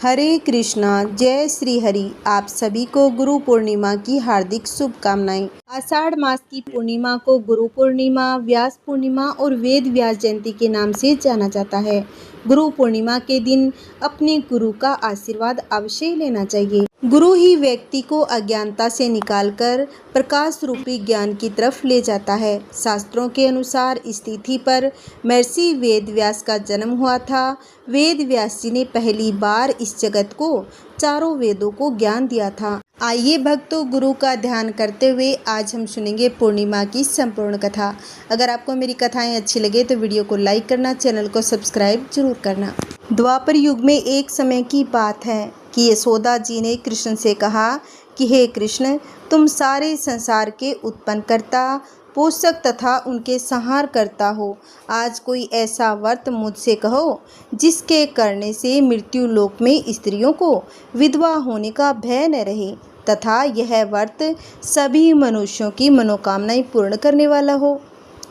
हरे कृष्णा, जय श्री हरि। आप सभी को गुरु पूर्णिमा की हार्दिक शुभकामनाएं। आषाढ़ मास की पूर्णिमा को गुरु पूर्णिमा, व्यास पूर्णिमा और वेद व्यास जयंती के नाम से जाना जाता है। गुरु पूर्णिमा के दिन अपने गुरु का आशीर्वाद अवश्य लेना चाहिए। गुरु ही व्यक्ति को अज्ञानता से निकालकर प्रकाश रूपी ज्ञान की तरफ ले जाता है। शास्त्रों के अनुसार इस तिथि पर महर्षि वेद व्यास का जन्म हुआ था। वेद व्यास जी ने पहली बार इस जगत को चारों वेदों को ज्ञान दिया था। आइए भक्तों, गुरु का ध्यान करते हुए आज हम सुनेंगे पूर्णिमा की संपूर्ण कथा। अगर आपको मेरी कथाएं अच्छी लगे तो वीडियो को लाइक करना, चैनल को सब्सक्राइब जरूर करना। द्वापर युग में एक समय की बात है कि यशोदा जी ने कृष्ण से कहा कि हे कृष्ण, तुम सारे संसार के उत्पन्नकर्ता, पोषक तथा उनके संहार करता हो। आज कोई ऐसा व्रत मुझसे कहो जिसके करने से मृत्यु लोक में स्त्रियों को विधवा होने का भय न रहे तथा यह व्रत सभी मनुष्यों की मनोकामनाएं पूर्ण करने वाला हो।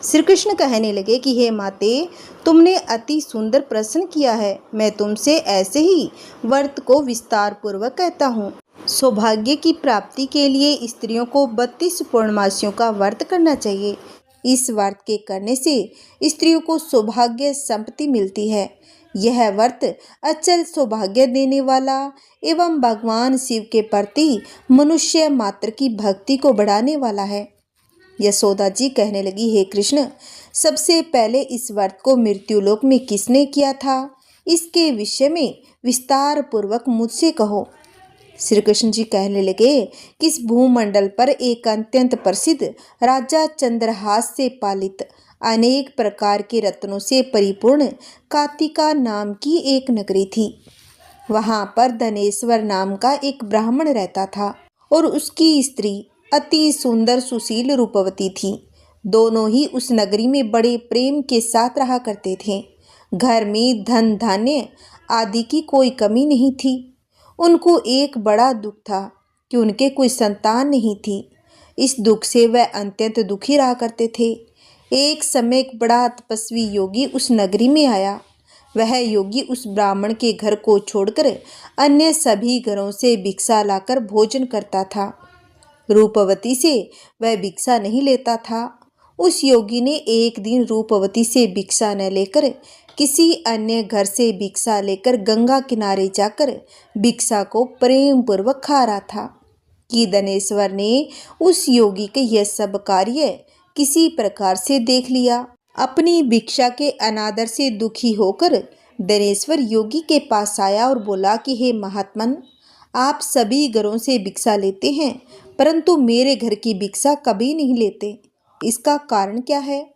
श्री कृष्ण कहने लगे कि हे माते, तुमने अति सुंदर प्रश्न किया है। मैं तुमसे ऐसे ही व्रत को विस्तार पूर्वक कहता हूँ। सौभाग्य की प्राप्ति के लिए स्त्रियों को 32 पूर्णमासियों का व्रत करना चाहिए। इस व्रत के करने से स्त्रियों को सौभाग्य संपत्ति मिलती है। यह व्रत अचल सौभाग्य देने वाला एवं भगवान शिव के प्रति मनुष्य मात्र की भक्ति को बढ़ाने वाला है। यशोदा जी कहने लगी, हे कृष्ण, सबसे पहले इस व्रत को मृत्युलोक में किसने किया था, इसके विषय में विस्तार पूर्वक मुझसे कहो। श्री कृष्ण जी कहने लगे कि इस भूमंडल पर एक अत्यंत प्रसिद्ध राजा चंद्रहास से पालित अनेक प्रकार के रत्नों से परिपूर्ण कातिका नाम की एक नगरी थी। वहां पर धनेश्वर नाम का एक ब्राह्मण रहता था और उसकी स्त्री अति सुंदर सुशील रूपवती थी। दोनों ही उस नगरी में बड़े प्रेम के साथ रहा करते थे। घर में धन धान्य आदि की कोई कमी नहीं थी। उनको एक बड़ा दुख था कि उनके कोई संतान नहीं थी। इस दुख से वह अत्यंत दुखी रहा करते थे। एक समय एक बड़ा तपस्वी योगी उस नगरी में आया। वह योगी उस ब्राह्मण के घर को छोड़कर अन्य सभी घरों से भिक्षा लाकर भोजन करता था। रूपवती से वह भिक्षा नहीं लेता था। उस योगी ने एक दिन रूपवती से भिक्षा न लेकर किसी अन्य घर से भिक्षा लेकर गंगा किनारे जाकर भिक्षा को प्रेम पूर्वक खा रहा था कि धनेश्वर ने उस योगी के यह सब कार्य किसी प्रकार से देख लिया। अपनी भिक्षा के अनादर से दुखी होकर धनेश्वर योगी के पास आया और बोला कि हे महात्मन, आप सभी घरों से भिक्षा लेते हैं परंतु मेरे घर की भिक्षा कभी नहीं लेते। इसका कारण क्या है?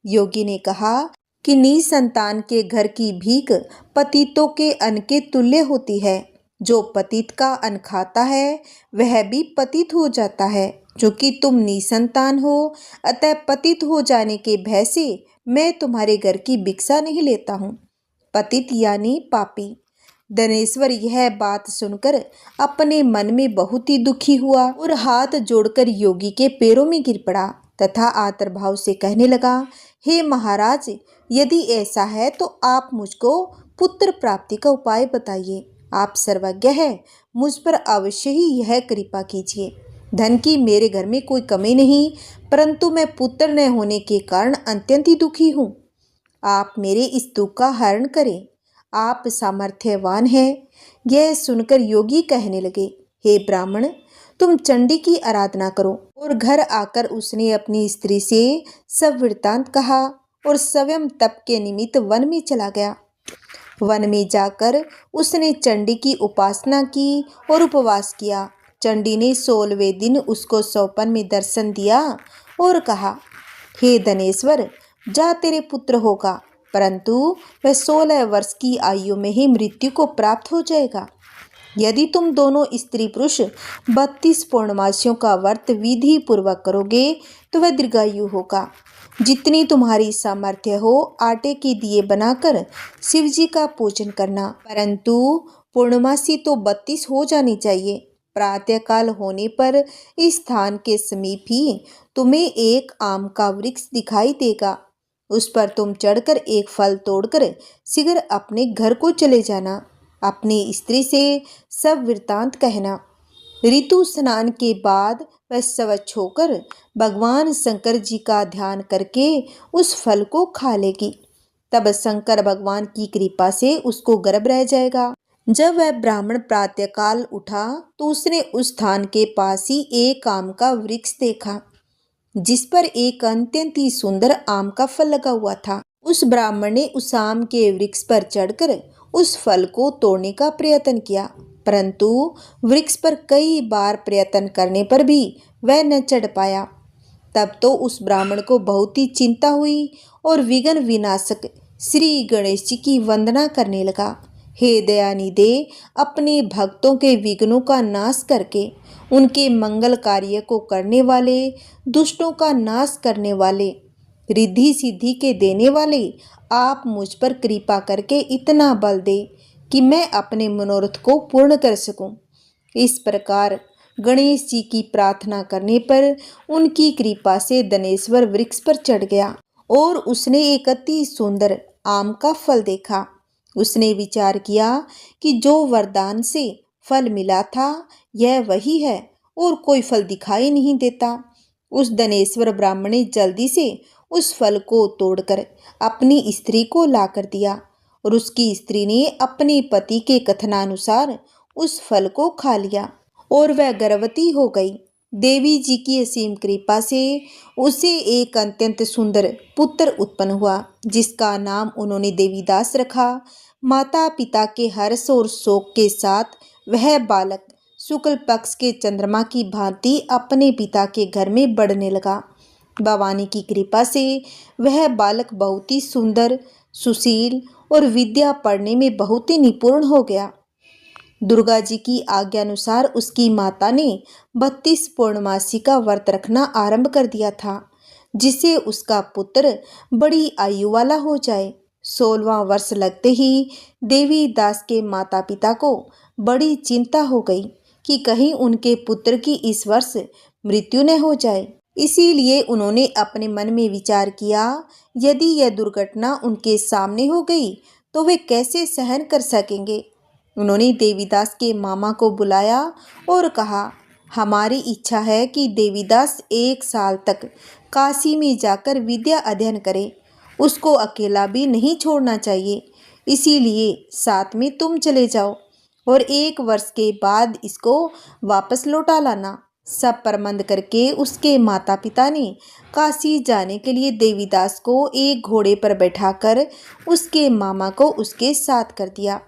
योगी ने कहा कि निसंतान के घर की भीख पतितों के अन्न के तुल्य होती है। जो पतित का अन्न खाता है वह भी पतित हो जाता है। क्योंकि तुम निसंतान हो, अतः पतित हो जाने के भय से मैं तुम्हारे घर की भिक्षा नहीं लेता हूँ। पतित यानी पापी। धनेश्वर यह बात सुनकर अपने मन में बहुत ही दुखी हुआ और हाथ जोड़कर योगी के पैरों में गिर पड़ा तथा आतर भाव से कहने लगा, हे महाराज, यदि ऐसा है तो आप मुझको पुत्र प्राप्ति का उपाय बताइए। आप सर्वज्ञ हैं, मुझ पर अवश्य ही यह कृपा कीजिए। धन की मेरे घर में कोई कमी नहीं, परंतु मैं पुत्र न होने के कारण अत्यंत ही दुखी हूँ। आप मेरे इस दुख का हरण करें। आप सामर्थ्यवान हैं। यह सुनकर योगी कहने लगे, हे ब्राह्मण, तुम चंडी की आराधना करो। और घर आकर उसने अपनी स्त्री से सब वृत्तांत कहा और स्वयं तप के निमित्त वन में चला गया। वन में जाकर उसने चंडी की उपासना की और उपवास किया। चंडी ने 16वें दिन उसको स्वप्न में दर्शन दिया और कहा, हे धनेश्वर, जा तेरे पुत्र होगा, परंतु वह 16 वर्ष की आयु में ही मृत्यु को प्राप्त हो जाएगा। यदि तुम दोनों स्त्री पुरुष 32 पूर्णमासियों का व्रत विधि पूर्वक करोगे तो वह दीर्घायु होगा। जितनी तुम्हारी सामर्थ्य हो आटे के दिए बनाकर शिव जी का पूजन करना, परंतु पूर्णमासी तो 32 हो जानी चाहिए। प्रातःकाल होने पर इस स्थान के समीप ही तुम्हें एक आम का वृक्ष दिखाई देगा। उस पर तुम चढ़कर एक फल तोड़कर शीघ्र अपने घर को चले जाना। अपनी स्त्री से सब वृत्तांत कहना। ऋतु स्नान के बाद वह स्वच्छ होकर भगवान शंकर जी का ध्यान करके उस फल को खा लेगी। तब शंकर भगवान की कृपा से उसको गर्भ रह जाएगा। जब वह ब्राह्मण प्रातःकाल उठा तो उसने उस स्थान के पास ही एक आम का वृक्ष देखा, जिस पर एक अत्यंत ही सुंदर आम का फल लगा हुआ था। उस ब्राह्मण ने उस आम के वृक्ष पर चढ़कर उस फल को तोड़ने का प्रयत्न किया, परंतु वृक्ष पर कई बार प्रयत्न करने पर भी वह न चढ़ पाया। तब तो उस ब्राह्मण को बहुत ही चिंता हुई और विघ्न विनाशक श्री गणेश जी की वंदना करने लगा। हे दयानिधे, अपने भक्तों के विघ्नों का नाश करके उनके मंगल कार्य को करने वाले, दुष्टों का नाश करने वाले, रिद्धि सिद्धि के देने वाले, आप मुझ पर कृपा करके इतना बल दे कि मैं अपने मनोरथ को पूर्ण कर सकूं। इस प्रकार गणेश जी की प्रार्थना करने पर उनकी कृपा से धनेश्वर वृक्ष पर चढ़ गया और उसने एक अति सुंदर आम का फल देखा। उसने विचार किया कि जो वरदान से फल मिला था यह वही है और कोई फल दिखाई नहीं देता। उस धनेश्वर ब्राह्मण ने जल्दी से उस फल को तोड़कर अपनी स्त्री को लाकर दिया और उसकी स्त्री ने अपने पति के कथनानुसार उस फल को खा लिया और वह गर्भवती हो गई। देवी जी की असीम कृपा से उसे एक अत्यंत सुंदर पुत्र उत्पन्न हुआ, जिसका नाम उन्होंने देवीदास रखा। माता पिता के हर्ष और शोक के साथ वह बालक शुक्ल पक्ष के चंद्रमा की भांति अपने पिता के घर में बढ़ने लगा। भवानी की कृपा से वह बालक बहुत ही सुंदर, सुशील और विद्या पढ़ने में बहुत ही निपुण हो गया। दुर्गा जी की आज्ञा अनुसार उसकी माता ने 32 पूर्णमासी का व्रत रखना आरंभ कर दिया था, जिससे उसका पुत्र बड़ी आयु वाला हो जाए। 16वां वर्ष लगते ही देवी दास के माता पिता को बड़ी चिंता हो गई कि कहीं उनके पुत्र की इस वर्ष मृत्यु न हो जाए। इसीलिए उन्होंने अपने मन में विचार किया, यदि यह दुर्घटना उनके सामने हो गई तो वे कैसे सहन कर सकेंगे। उन्होंने देवीदास के मामा को बुलाया और कहा, हमारी इच्छा है कि देवीदास 1 साल तक काशी में जाकर विद्या अध्ययन करे। उसको अकेला भी नहीं छोड़ना चाहिए, इसीलिए साथ में तुम चले जाओ और 1 वर्ष के बाद इसको वापस लौटा लाना। सब प्रबंध करके उसके माता पिता ने काशी जाने के लिए देवीदास को एक घोड़े पर बैठाकर उसके मामा को उसके साथ कर दिया।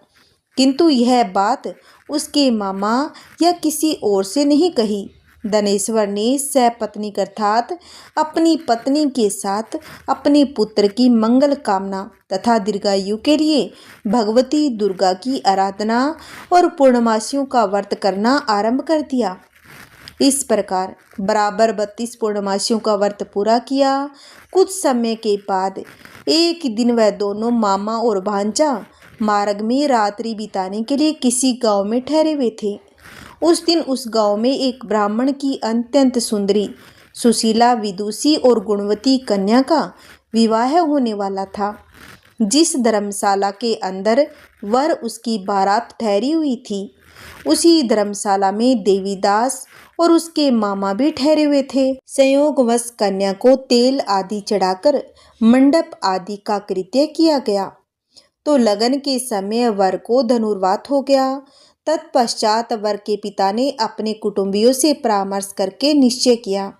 किंतु यह बात उसके मामा या किसी और से नहीं कही। धनेश्वर ने सपत्नी अर्थात अपनी पत्नी के साथ अपने पुत्र की मंगल कामना तथा दीर्घायु के लिए भगवती दुर्गा की आराधना और पूर्णमासियों का व्रत करना आरंभ कर दिया। इस प्रकार बराबर 32 पूर्णमासियों का व्रत पूरा किया। कुछ समय के बाद एक दिन वह दोनों मामा और भांजा मार्ग में रात्रि बिताने के लिए किसी गांव में ठहरे हुए थे। उस दिन उस गांव में एक ब्राह्मण की अत्यंत सुंदरी, सुशीला, विदुषी और गुणवती कन्या का विवाह होने वाला था। जिस धर्मशाला के अंदर वर उसकी बारात ठहरी हुई थी, उसी धर्मशाला में देवीदास और उसके मामा भी ठहरे हुए थे। संयोगवश कन्या को तेल आदि चढ़ाकर मंडप आदि का कृत्य किया गया तो लगन के समय वर को धनुर्वात हो गया। तत्पश्चात वर के पिता ने अपने कुटुंबियों से परामर्श करके निश्चय किया,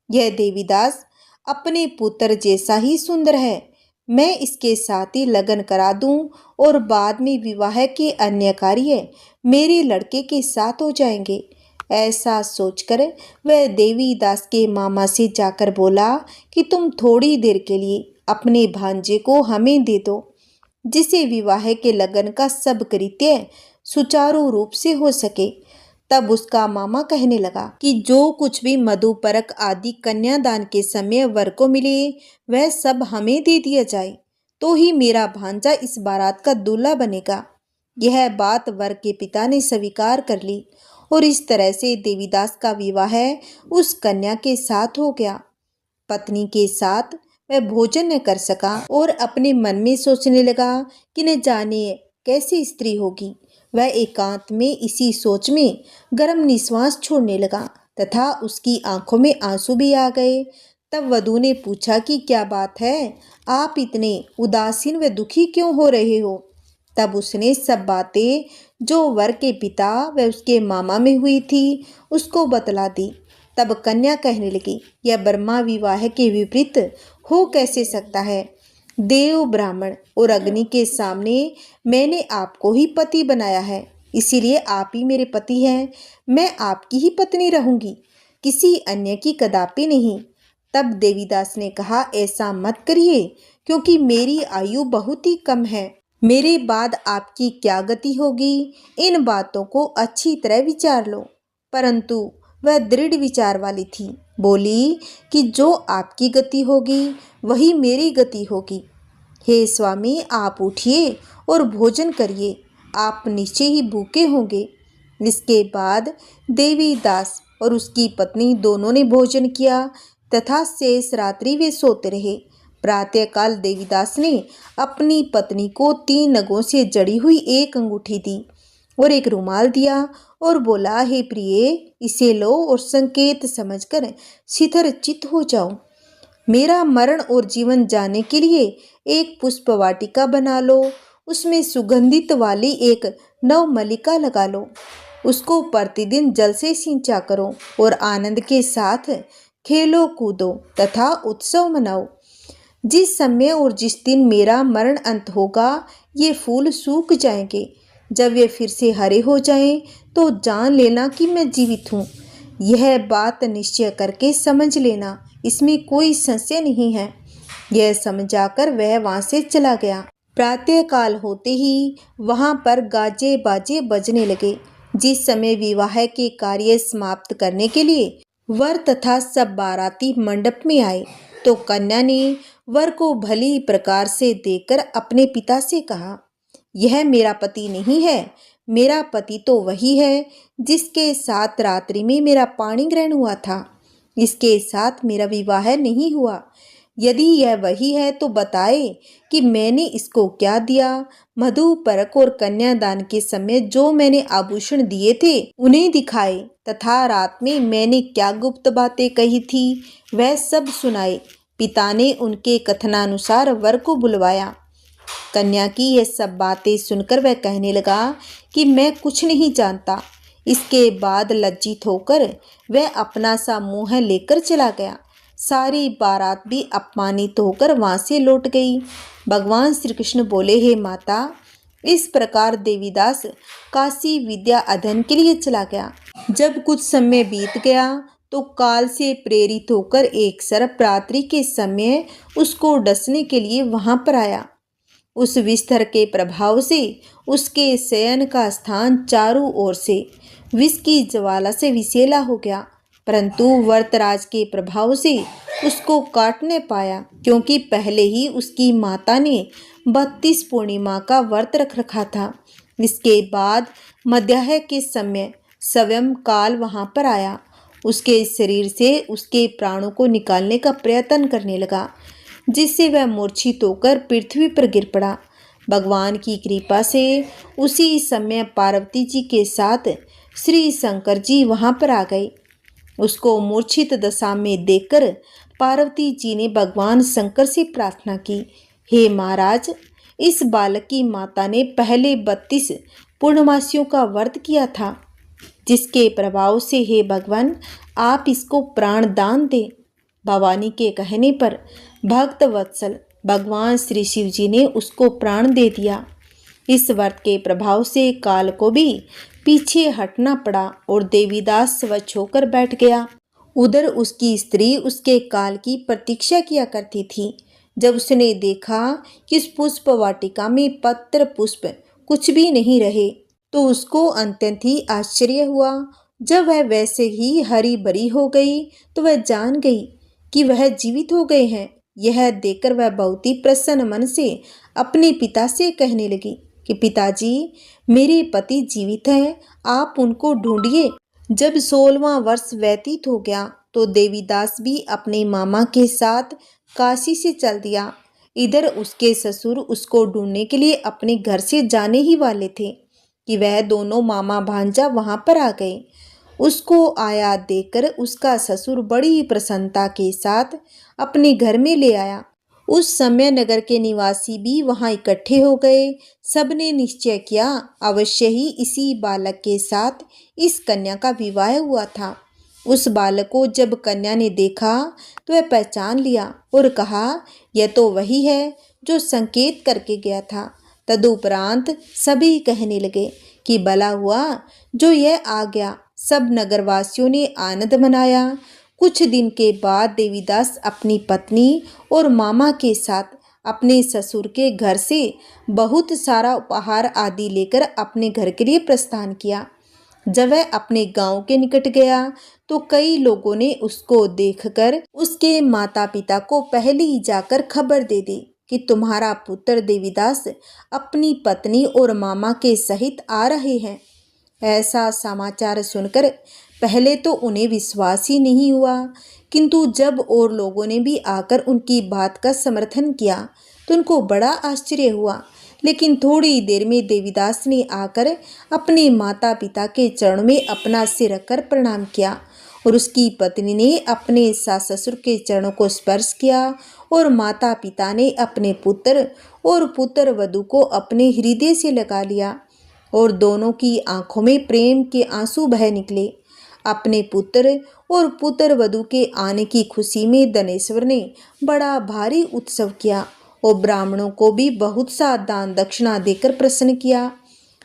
यह देवीदास अपने पुत्र जैसा ही सुंदर है, मैं इसके साथ ही लगन करा दूं और बाद में विवाह के अन्य कार्य मेरे लड़के के साथ हो जाएंगे। ऐसा सोचकर वह देवीदास के मामा से जाकर बोला कि तुम थोड़ी देर के लिए अपने भांजे को हमें दे दो, जिसे विवाह के लगन का सब कृत्य सुचारू रूप से हो सके। तब उसका मामा कहने लगा कि जो कुछ भी मधुपरक आदि कन्यादान के समय वर को मिले वह सब हमें दे दिया जाए, तो ही मेरा भांजा इस बारात का दूल्हा बनेगा। यह बात वर के पिता ने स्वीकार कर ली और इस तरह से देवीदास का विवाह उस कन्या के साथ हो गया। पत्नी के साथ वह भोजन न कर सका और अपने मन में सोचने लगा कि न जाने कैसी स्त्री होगी, वह एकांत में इसी सोच में गर्म निश्वास छोड़ने लगा तथा उसकी आंखों में आंसू भी आ गए। तब वधू ने पूछा कि क्या बात है, आप इतने उदासीन व दुखी क्यों हो रहे हो। तब उसने सब बातें जो वर के पिता व उसके मामा में हुई थी उसको बतला दी। तब कन्या कहने लगी, यह ब्रह्मा विवाह के विपरीत हो कैसे सकता है। देव, ब्राह्मण और अग्नि के सामने मैंने आपको ही पति बनाया है, इसीलिए आप ही मेरे पति हैं। मैं आपकी ही पत्नी रहूंगी, किसी अन्य की कदापि नहीं। तब देवीदास ने कहा, ऐसा मत करिए, क्योंकि मेरी आयु बहुत ही कम है। मेरे बाद आपकी क्या गति होगी, इन बातों को अच्छी तरह विचार लो। परंतु वह दृढ़ विचार वाली थी, बोली कि जो आपकी गति होगी वही मेरी गति होगी। हे स्वामी, आप उठिए और भोजन करिए, आप निश्चय ही भूखे होंगे। इसके बाद देवीदास और उसकी पत्नी दोनों ने भोजन किया तथा शेष रात्रि वे सोते रहे। प्रातःकाल देवीदास ने अपनी पत्नी को 3 नगों से जड़ी हुई एक अंगूठी दी और एक रुमाल दिया और बोला, हे प्रिय, इसे लो और संकेत समझकर शिथिर चित्त हो जाओ। मेरा मरण और जीवन जाने के लिए एक पुष्प वाटिका बना लो, उसमें सुगंधित वाली एक नवमल्लिका लगा लो, उसको प्रतिदिन जल से सिंचा करो और आनंद के साथ खेलो कूदो तथा उत्सव मनाओ। जिस समय और जिस दिन मेरा मरण अंत होगा ये फूल सूख जाएंगे। जब ये फिर से हरे हो जाएं तो जान लेना कि मैं जीवित हूँ। यह बात निश्चय करके समझ लेना, इसमें कोई संशय नहीं है। यह समझाकर वह वहाँ से चला गया। प्रातःकाल होते ही वहाँ पर गाजे बाजे बजने लगे। जिस समय विवाह के कार्य समाप्त करने के लिए वर तथा सब बाराती मंडप में आए तो कन्या ने वर को भली प्रकार से देखकर अपने पिता से कहा, यह मेरा पति नहीं है, मेरा पति तो वही है जिसके साथ रात्रि में मेरा पाणी ग्रहण हुआ था। इसके साथ मेरा विवाह नहीं हुआ। यदि यह वही है तो बताए कि मैंने इसको क्या दिया। मधु परक और कन्यादान के समय जो मैंने आभूषण दिए थे उन्हें दिखाए तथा रात में मैंने क्या गुप्त बातें कही थी वह सब सुनाए। पिता ने उनके कथनानुसार वर को बुलवाया। कन्या की यह सब बातें सुनकर वह कहने लगा कि मैं कुछ नहीं जानता। इसके बाद लज्जित होकर वह अपना सा मुँह लेकर चला गया। सारी बारात भी अपमानित होकर वहां से लौट गई। भगवान श्री कृष्ण बोले, हे माता, इस प्रकार देवीदास काशी विद्या अध्ययन के लिए चला गया। जब कुछ समय बीत गया तो काल से प्रेरित होकर एक सर्प रात्रि के समय उसको डसने के लिए वहां पर आया। उस विस्तर के प्रभाव से उसके शयन का स्थान चारों ओर से विष की ज्वाला से विषैला हो गया, परंतु वर्तराज के प्रभाव से उसको काट न पाया, क्योंकि पहले ही उसकी माता ने 32 पूर्णिमा का व्रत रख रखा था। इसके बाद मध्याह्न के समय स्वयं काल वहां पर आया। उसके शरीर से उसके प्राणों को निकालने का प्रयत्न करने लगा, जिससे वह मूर्छित होकर पृथ्वी पर गिर पड़ा। भगवान की कृपा से उसी समय पार्वती जी के साथ श्री शंकर जी वहां पर आ गए। उसको मूर्छित दशा में देखकर पार्वती जी ने भगवान शंकर से प्रार्थना की, हे महाराज, इस बालक की माता ने पहले 32 पूर्णमासियों का व्रत किया था, जिसके प्रभाव से हे भगवान आप इसको प्राण दान दें। भवानी के कहने पर भक्त वत्सल भगवान श्री शिव जी ने उसको प्राण दे दिया। इस व्रत के प्रभाव से काल को भी पीछे हटना पड़ा और देवीदास स्वच्छ होकर बैठ गया। उधर उसकी स्त्री उसके काल की प्रतीक्षा किया करती थी। जब उसने देखा कि उस पुष्प वाटिका में पत्र पुष्प कुछ भी नहीं रहे तो उसको अत्यंत ही आश्चर्य हुआ। जब वह वैसे ही हरी भरी हो गई तो वह जान गई कि वह जीवित हो गए हैं। यह देखकर वह बहुत ही प्रसन्न मन से अपने पिता से कहने लगी कि पिताजी, मेरे पति जीवित हैं, आप उनको ढूंढिए। जब 16वां वर्ष व्यतीत हो गया तो देवीदास भी अपने मामा के साथ काशी से चल दिया। इधर उसके ससुर उसको ढूंढने के लिए अपने घर से जाने ही वाले थे। कि वह दोनों मामा भांजा वहां पर आ गए। उसको आया देखकर उसका ससुर बड़ी प्रसन्नता के साथ अपने घर में ले आया। उस समय नगर के निवासी भी वहां इकट्ठे हो गए। सबने निश्चय किया अवश्य ही इसी बालक के साथ इस कन्या का विवाह हुआ था। उस बालक को जब कन्या ने देखा तो वह पहचान लिया और कहा, यह तो वही है जो संकेत करके गया था। तदुपरांत सभी कहने लगे कि भला हुआ जो यह आ गया। सब नगरवासियों ने आनंद मनाया। कुछ दिन के बाद देवीदास अपनी पत्नी और मामा के साथ अपने ससुर के घर से बहुत सारा उपहार आदि लेकर अपने घर के लिए प्रस्थान किया। जब वह अपने गांव के निकट गया तो कई लोगों ने उसको देखकर उसके माता पिता को पहले ही जाकर खबर दे दी कि तुम्हारा पुत्र देवीदास अपनी पत्नी और मामा के सहित आ रहे हैं। ऐसा समाचार सुनकर पहले तो उन्हें विश्वास ही नहीं हुआ, किंतु जब और लोगों ने भी आकर उनकी बात का समर्थन किया तो उनको बड़ा आश्चर्य हुआ। लेकिन थोड़ी देर में देवीदास ने आकर अपने माता पिता के चरणों में अपना सिर रखकर प्रणाम किया और उसकी पत्नी ने अपने सास ससुर के चरणों को स्पर्श किया और माता पिता ने अपने पुत्र और पुत्र वधू को अपने हृदय से लगा लिया और दोनों की आंखों में प्रेम के आंसू बह निकले। अपने पुत्र और पुत्र वधू के आने की खुशी में धनेश्वर ने बड़ा भारी उत्सव किया और ब्राह्मणों को भी बहुत सा दान दक्षिणा देकर प्रसन्न किया।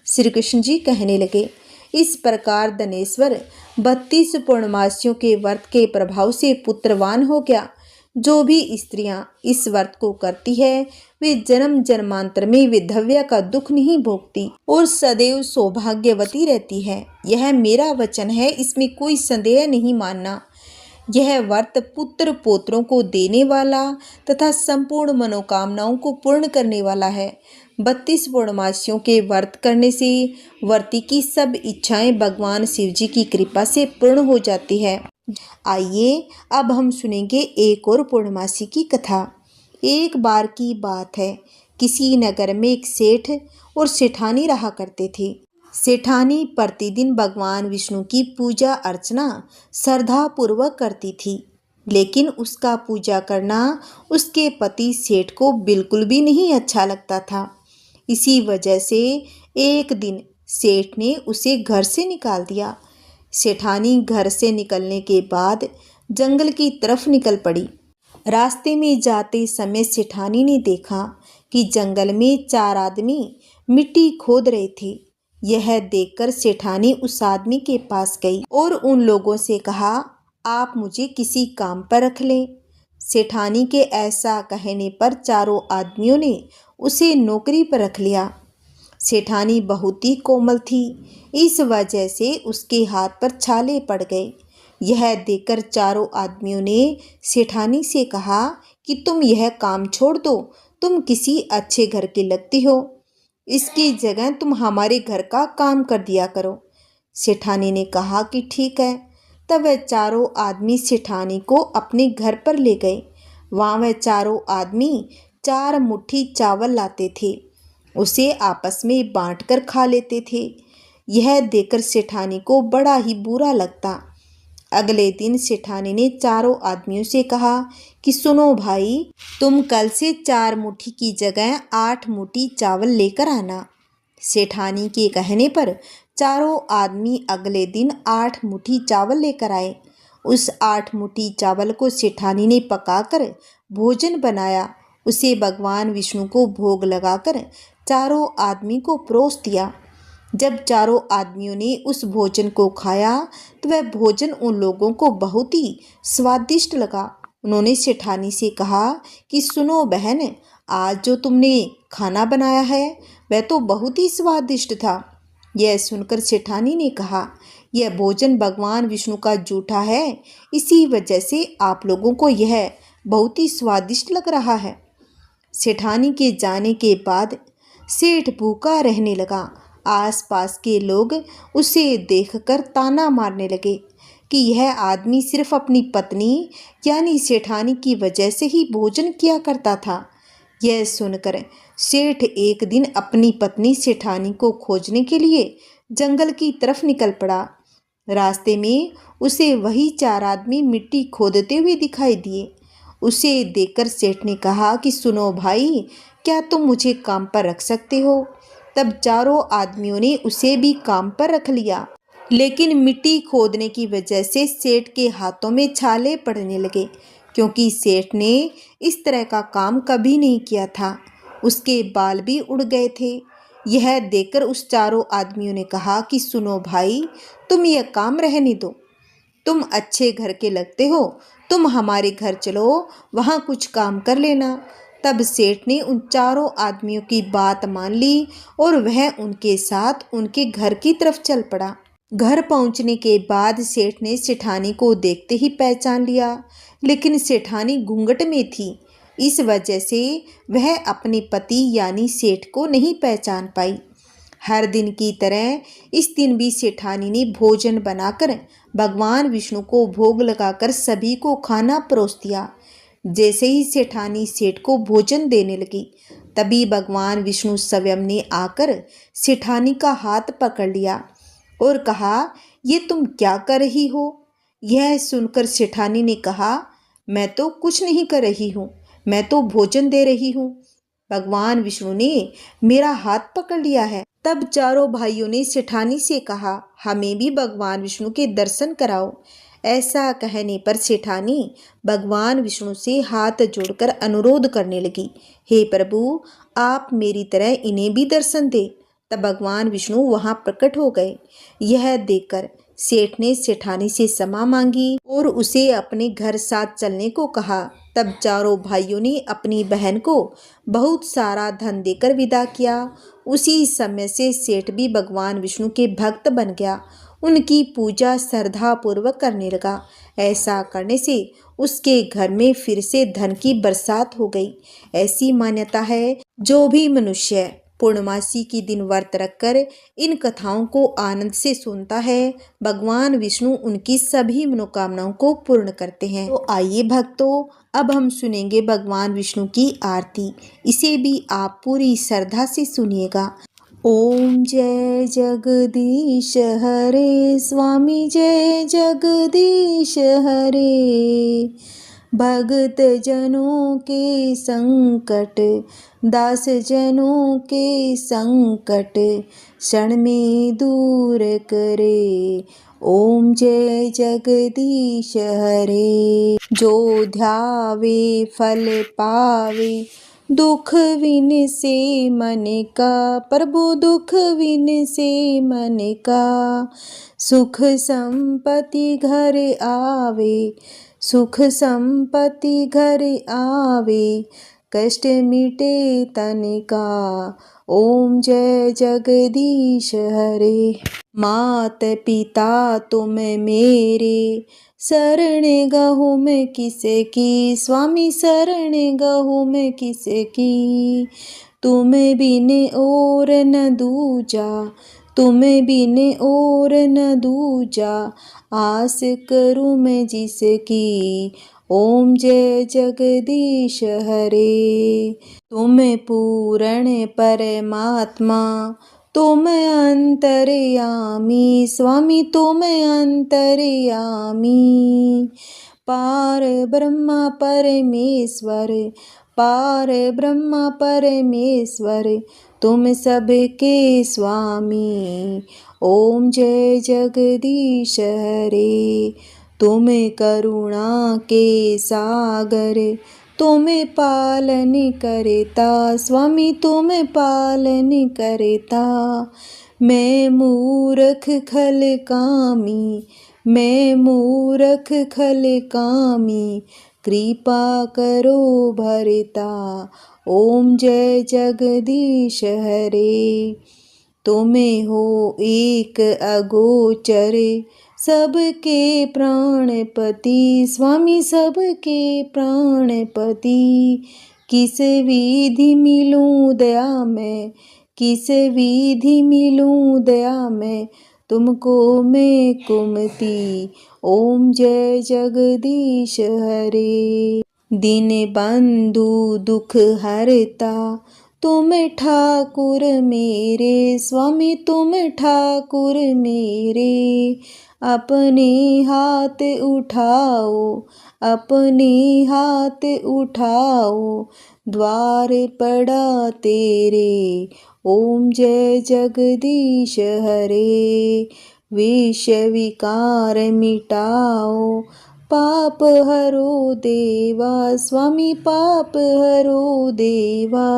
श्री कृष्ण जी कहने लगे, इस प्रकार धनेश्वर 32 पूर्णमासियों के व्रत के प्रभाव से पुत्रवान हो गया। जो भी स्त्रियां इस व्रत को करती है वे जन्म जन्मांतर में विधव्य का दुख नहीं भोगती और सदैव सौभाग्यवती रहती है। यह मेरा वचन है, इसमें कोई संदेह नहीं मानना। यह व्रत पुत्र पोत्रों को देने वाला तथा संपूर्ण मनोकामनाओं को पूर्ण करने वाला है। 32 पूर्णमासियों के व्रत करने से व्रती की सब इच्छाएं भगवान शिव जी की कृपा से पूर्ण हो जाती है। आइए अब हम सुनेंगे एक और पूर्णमासी की कथा। एक बार की बात है, किसी नगर में एक सेठ और सेठानी रहा करते थे। सेठानी प्रतिदिन भगवान विष्णु की पूजा अर्चना श्रद्धा पूर्वक करती थी, लेकिन उसका पूजा करना उसके पति सेठ को बिल्कुल भी नहीं अच्छा लगता था। इसी वजह से एक दिन सेठ ने उसे घर से निकाल दिया। सेठानी घर से निकलने के बाद जंगल की तरफ निकल पड़ी। रास्ते में जाते समय सेठानी ने देखा कि जंगल में 4 आदमी मिट्टी खोद रहे थे। यह देखकर सेठानी उस आदमी के पास गई और उन लोगों से कहा, आप मुझे किसी काम पर रख लें। सेठानी के ऐसा कहने पर चारों आदमियों ने उसे नौकरी पर रख लिया। सेठानी बहुत ही कोमल थी, इस वजह से उसके हाथ पर छाले पड़ गए। यह देखकर चारों आदमियों ने सेठानी से कहा कि तुम यह काम छोड़ दो, तुम किसी अच्छे घर की लगती हो, इसकी जगह तुम हमारे घर का काम कर दिया करो। सेठानी ने कहा कि ठीक है। तब वह चारों आदमी सेठानी को अपने घर पर ले गए। वहाँ वह चारों आदमी 4 मुट्ठी चावल लाते थे, उसे आपस में बांटकर खा लेते थे। यह देखकर सेठानी को बड़ा ही बुरा लगता। अगले दिन सेठानी ने चारों आदमियों से कहा कि सुनो भाई, तुम कल से 4 मुट्ठी की जगह 8 मुट्ठी चावल लेकर आना। सेठानी के कहने पर चारों आदमी अगले दिन 8 मुट्ठी चावल लेकर आए। उस 8 मुट्ठी चावल को सेठानी ने पकाकर भोजन बनाया। उसे भगवान विष्णु को भोग लगाकर चारों आदमी को परोस दिया। जब चारों आदमियों ने उस भोजन को खाया तो वह भोजन उन लोगों को बहुत ही स्वादिष्ट लगा। उन्होंने सेठानी से कहा कि सुनो बहन, आज जो तुमने खाना बनाया है वह तो बहुत ही स्वादिष्ट था। यह सुनकर सेठानी ने कहा, यह भोजन भगवान विष्णु का जूठा है, इसी वजह से आप लोगों को यह बहुत ही स्वादिष्ट लग रहा है। सेठानी के जाने के बाद सेठ भूखा रहने लगा। आसपास के लोग उसे देखकर ताना मारने लगे कि यह आदमी सिर्फ अपनी पत्नी यानी सेठानी की वजह से ही भोजन किया करता था, यह सुनकर सेठ एक दिन अपनी पत्नी सेठानी को खोजने के लिए जंगल की तरफ निकल पड़ा। रास्ते में उसे वही 4 आदमी मिट्टी खोदते हुए दिखाई दिए। उसे देखकर सेठ ने कहा कि सुनो भाई, क्या तुम मुझे काम पर रख सकते हो? तब चारों आदमियों ने उसे भी काम पर रख लिया, लेकिन मिट्टी खोदने की वजह से सेठ के हाथों में छाले पड़ने लगे, क्योंकि सेठ ने इस तरह का काम कभी नहीं किया था। उसके बाल भी उड़ गए थे। यह देखकर उस चारों आदमियों ने कहा कि सुनो भाई, तुम यह काम रहने दो, तुम अच्छे घर के लगते हो, तुम हमारे घर चलो, वहाँ कुछ काम कर लेना। तब सेठ ने उन चारों आदमियों की बात मान ली और वह उनके साथ उनके घर की तरफ चल पड़ा। घर पहुंचने के बाद सेठ ने सेठानी को देखते ही पहचान लिया, लेकिन सेठानी घूंघट में थी। इस वजह से वह अपने पति यानी सेठ को नहीं पहचान पाई। हर दिन की तरह इस दिन भी सेठानी ने भोजन बनाकर भगवान विष्णु को भोग लगाकर सभी को खाना परोस दिया। जैसे ही सेठानी सेठ को भोजन देने लगी, तभी भगवान विष्णु स्वयं ने आकर सेठानी का हाथ पकड़ लिया और कहा, ये तुम क्या कर रही हो? यह सुनकर सेठानी ने कहा, मैं तो कुछ नहीं कर रही हूँ, मैं तो भोजन दे रही हूँ। भगवान विष्णु ने मेरा हाथ पकड़ लिया है। तब चारों भाइयों ने सेठानी से कहा, हमें भी भगवान विष्णु के दर्शन कराओ। ऐसा कहने पर सेठानी भगवान विष्णु से हाथ जोड़कर अनुरोध करने लगी, हे प्रभु, आप मेरी तरह इन्हें भी दर्शन दे। तब भगवान विष्णु वहां प्रकट हो गए। यह देखकर सेठ ने सेठानी से क्षमा मांगी और उसे अपने घर साथ चलने को कहा। तब चारों भाइयों ने अपनी बहन को बहुत सारा धन देकर विदा किया। उसी समय से सेठ भी भगवान विष्णु के भक्त बन गया, उनकी पूजा श्रद्धा पूर्वक करने लगा। ऐसा करने से उसके घर में फिर से धन की बरसात हो गई। ऐसी मान्यता है, जो भी मनुष्य पूर्णमासी की दिन व्रत रखकर इन कथाओं को आनंद से सुनता है, भगवान विष्णु उनकी सभी मनोकामनाओं को पूर्ण करते हैं। तो आइए भक्तों, अब हम सुनेंगे भगवान विष्णु की आरती। इसे भी आप पूरी श्रद्धा से सुनिएगा। ओम जय जगदीश हरे स्वामी, जय जगदीश हरे। भक्त जनों के संकट, दास जनों के संकट, क्षण में दूर करे। ओम जय जगदीश हरे। जो ध्यावे फल पावे, दुख विन से मन का, प्रभु दुख विन से मन का। सुख संपत्ति घर आवे, सुख संपत्ति घर आवे, कष्ट मिटे तन का। ओम जय जगदीश हरे। मात पिता तुम मेरे, शरण गहूँ मैं किसे की, स्वामी शरण गहूँ मैं किसे की। तुम बिन और न दूजा, तुम बिन और न दूजा, आस करूँ मैं जिसकी। ओम जय जगदीश हरे। तुम पूर्ण परमात्मा, तुम अंतर्यामी, स्वामी तुम अंतर्यामी। पार ब्रह्मा परमेश्वर, पार ब्रह्मा परमेश्वर, तुम सबके स्वामी। ओम जय जगदीश हरे। तुम करुणा के सागर, तुम पालन करता, स्वामी तुम पालन करता। मैं मूर्ख खल कामी, मैं मूर्ख खल कामी, कृपा करो भरता। ओम जय जगदीश हरे। तुम हो एक अगोचर, सबके प्राणपति, स्वामी सबके प्राणपति। किस विधि मिलूं दया मैं, किस विधि मिलूं दया मैं, तुमको मैं कुमति। ओम जय जगदीश हरे। दीन बंधु दुख हरता, तुम ठाकुर मेरे स्वामी तुम ठाकुर मेरे। अपने हाथ उठाओ, अपने हाथ उठाओ, द्वार पड़ा तेरे। ओम जय जगदीश हरे। विष विकार मिटाओ, पाप हरो देवा स्वामी पाप हरो देवा।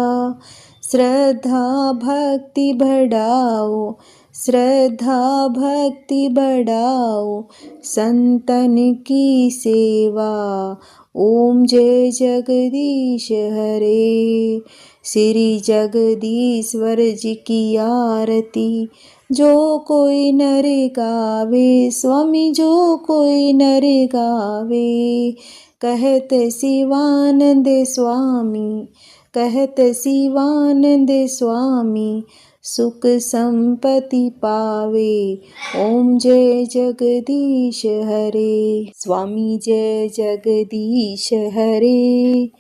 श्रद्धा भक्ति बढ़ाओ, श्रद्धा भक्ति बढ़ाओ, संतन की सेवा। ओम जय जगदीश हरे। श्री जगदीश्वर जी की आरती जो कोई नर गावे, स्वामी जो कोई नर गावे। कहत शिवानंद स्वामी, कहत शिवानंद स्वामी, सुख संपत्ति पावे। ओम जय जगदीश हरे। स्वामी जय जगदीश हरे।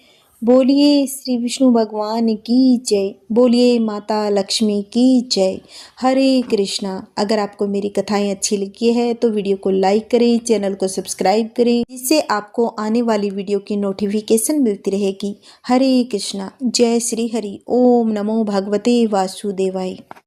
बोलिए श्री विष्णु भगवान की जय, बोलिए माता लक्ष्मी की जय। हरे कृष्णा। अगर आपको मेरी कथाएं अच्छी लगी है तो वीडियो को लाइक करें, चैनल को सब्सक्राइब करें, जिससे आपको आने वाली वीडियो की नोटिफिकेशन मिलती रहेगी। हरे कृष्णा। जय श्री हरि। ओम नमो भगवते वासुदेवाय।